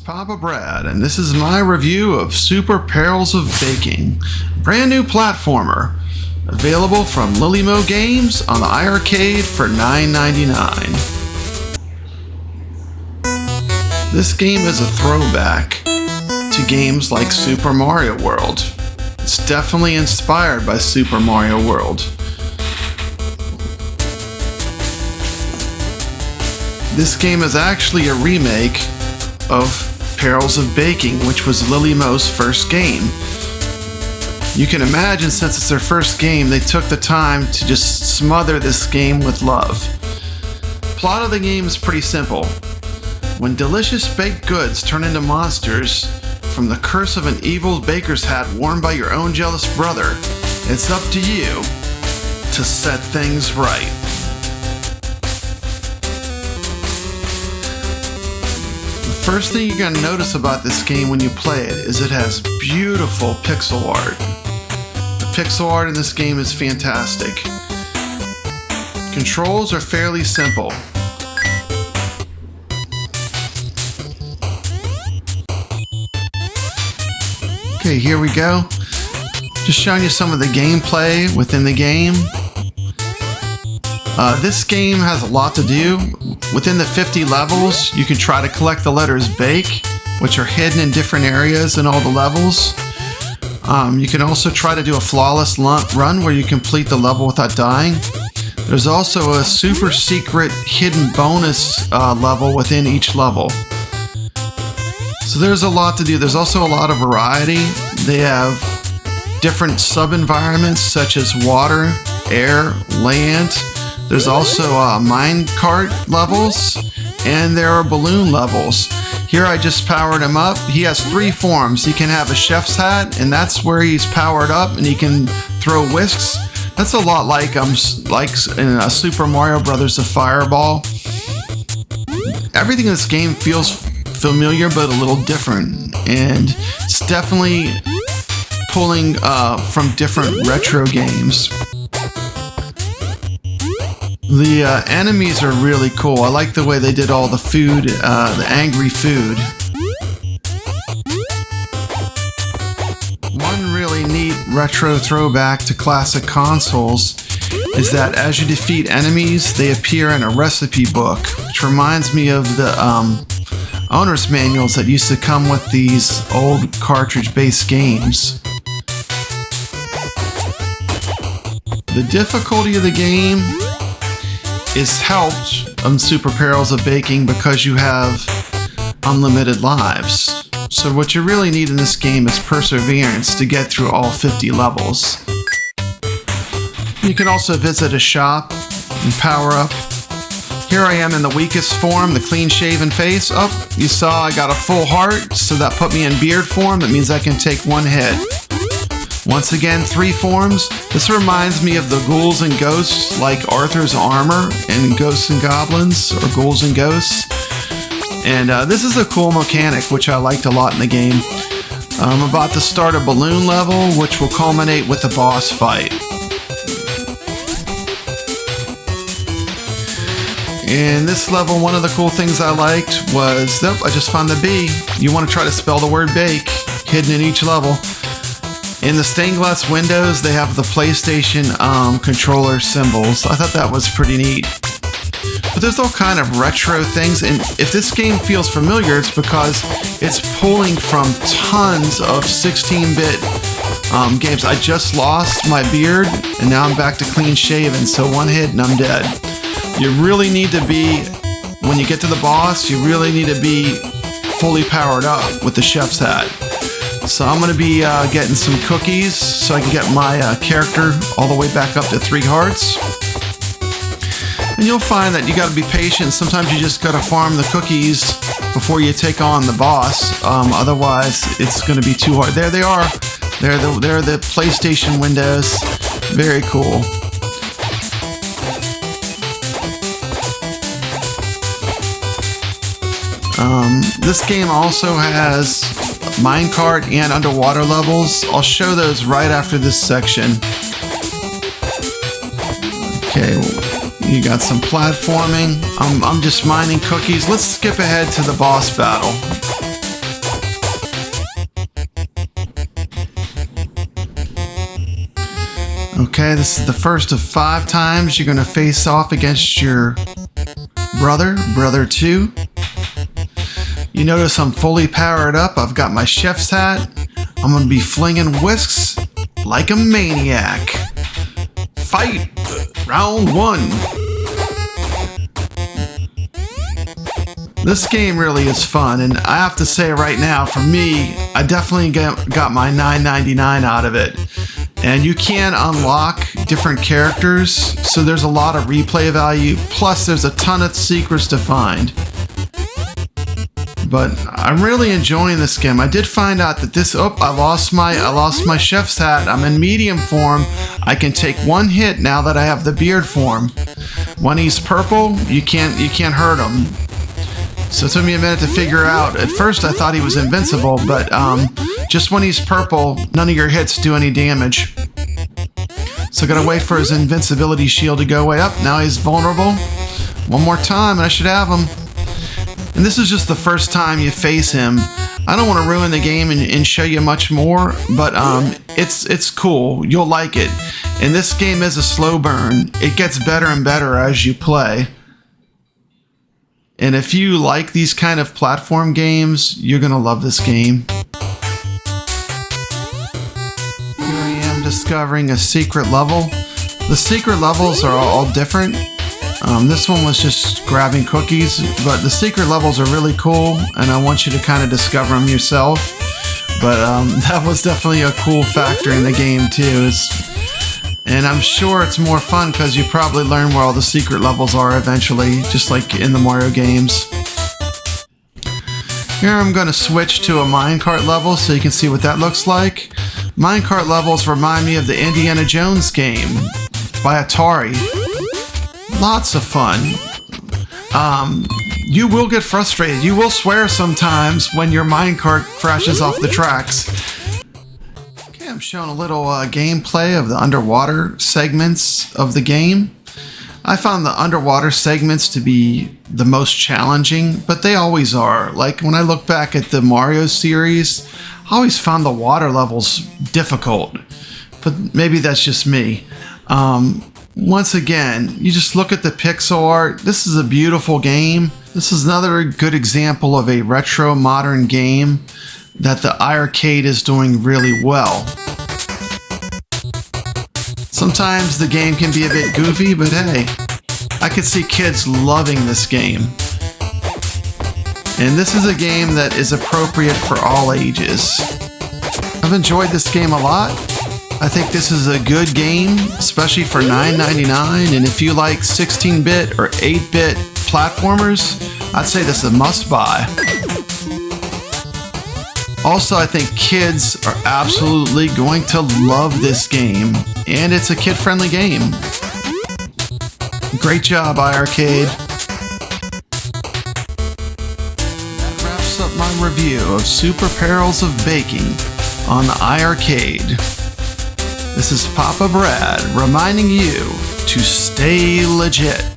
Papa Brad, and this is my review of Super Perils of Baking, brand new platformer, available from Lily-Mo Games on the iiRcade for $9.99. This game is a throwback to games like Super Mario World. It's definitely inspired by Super Mario World. This game is actually a remake of Perils of Baking, which was Lily-Mo's first game. You can imagine, since it's their first game, they took the time to just smother this game with love. Plot of the game is pretty simple. When delicious baked goods turn into monsters from the curse of an evil baker's hat worn by your own jealous brother, it's up to you to set things right. The first thing you're going to notice about this game when you play it is it has beautiful pixel art. The pixel art in this game is fantastic. Controls are fairly simple. Okay, here we go. Just showing you some of the gameplay within the game. This game has a lot to do. Within the 50 levels, you can try to collect the letters bake, which are hidden in different areas in all the levels. You can also try to do a flawless run where you complete the level without dying. There's also a super secret hidden bonus level within each level. So there's a lot to do. There's also a lot of variety. They have different sub-environments such as water, air, land. There's also minecart levels, and there are balloon levels. Here I just powered him up. He has 3 forms. He can have a chef's hat, and that's where he's powered up, and he can throw whisks. That's a lot like in Super Mario Brothers, a fireball. Everything in this game feels familiar, but a little different, and it's definitely pulling from different retro games. The enemies are really cool. I like the way they did all the food, the angry food. One really neat retro throwback to classic consoles is that as you defeat enemies, they appear in a recipe book, which reminds me of the owner's manuals that used to come with these old cartridge-based games. The difficulty of the game is helped on Super Perils of Baking because you have unlimited lives. So what you really need in this game is perseverance to get through all 50 levels. You can also visit a shop and power up. Here I am in the weakest form, the clean shaven face. Oh, you saw I got a full heart, so that put me in beard form. That means I can take 1 hit. Once again, 3 forms. This reminds me of the ghouls and ghosts, like Arthur's armor in Ghosts and Goblins, or Ghouls and Ghosts. And this is a cool mechanic, which I liked a lot in the game. I'm about to start a balloon level, which will culminate with the boss fight. In this level, one of the cool things I liked was, I just found the B. You want to try to spell the word bake, hidden in each level. In the stained glass windows, they have the PlayStation controller symbols. I thought that was pretty neat. But there's all kind of retro things, and if this game feels familiar, it's because it's pulling from tons of 16-bit games. I just lost my beard, and now I'm back to clean shaven, so 1 hit and I'm dead. You really need to be, when you get to the boss, you really need to be fully powered up with the chef's hat. So I'm going to be getting some cookies so I can get my character all the way back up to 3 hearts. And you'll find that you got to be patient. Sometimes you just got to farm the cookies before you take on the boss. Otherwise, it's going to be too hard. There they are. They're the PlayStation windows. Very cool. This game also has minecart and underwater levels. I'll show those right after this section. Okay, you got some platforming. I'm just mining cookies. Let's skip ahead to the boss battle. Okay, this is the first of 5 times you're going to face off against your brother 2. You notice I'm fully powered up. I've got my chef's hat. I'm going to be flinging whisks like a maniac. Fight! Round 1. This game really is fun, and I have to say right now, for me, I definitely got my $9.99 out of it. And you can unlock different characters, so there's a lot of replay value, plus there's a ton of secrets to find. But I'm really enjoying this game. I did find out that this, I lost my chef's hat. I'm in medium form. I can take 1 hit now that I have the beard form. When he's purple, you can't hurt him. So it took me a minute to figure out. At first I thought he was invincible, but just when he's purple, none of your hits do any damage. So gotta wait for his invincibility shield to go away. Up, now he's vulnerable. One more time and I should have him. And this is just the first time you face him. I don't want to ruin the game and show you much more, but it's cool. You'll like it. And this game is a slow burn. It gets better and better as you play. And if you like these kind of platform games, you're gonna love this game. Here I am discovering a secret level. The secret levels are all different. This one was just grabbing cookies, but the secret levels are really cool, and I want you to kind of discover them yourself. But that was definitely a cool factor in the game too. And I'm sure it's more fun because you probably learn where all the secret levels are eventually, just like in the Mario games. Here I'm going to switch to a minecart level so you can see what that looks like. Minecart levels remind me of the Indiana Jones game by Atari. Lots of fun. You will get frustrated. You will swear sometimes when your minecart crashes off the tracks. I'm showing a little gameplay of the underwater segments of the game. I found the underwater segments to be the most challenging, but they always are. Like when I look back at the Mario series, I always found the water levels difficult, but maybe that's just me. Once again, you just look at the pixel art. This is a beautiful game. This is another good example of a retro modern game that the iiRcade is doing really well. Sometimes the game can be a bit goofy, but hey, I could see kids loving this game. And this is a game that is appropriate for all ages. I've enjoyed this game a lot. I think this is a good game, especially for $9.99, and if you like 16-bit or 8-bit platformers, I'd say this is a must-buy. Also, I think kids are absolutely going to love this game, and it's a kid-friendly game. Great job, iiRcade. That wraps up my review of Super Perils of Baking on the iiRcade. This is Papa Brad reminding you to stay legit.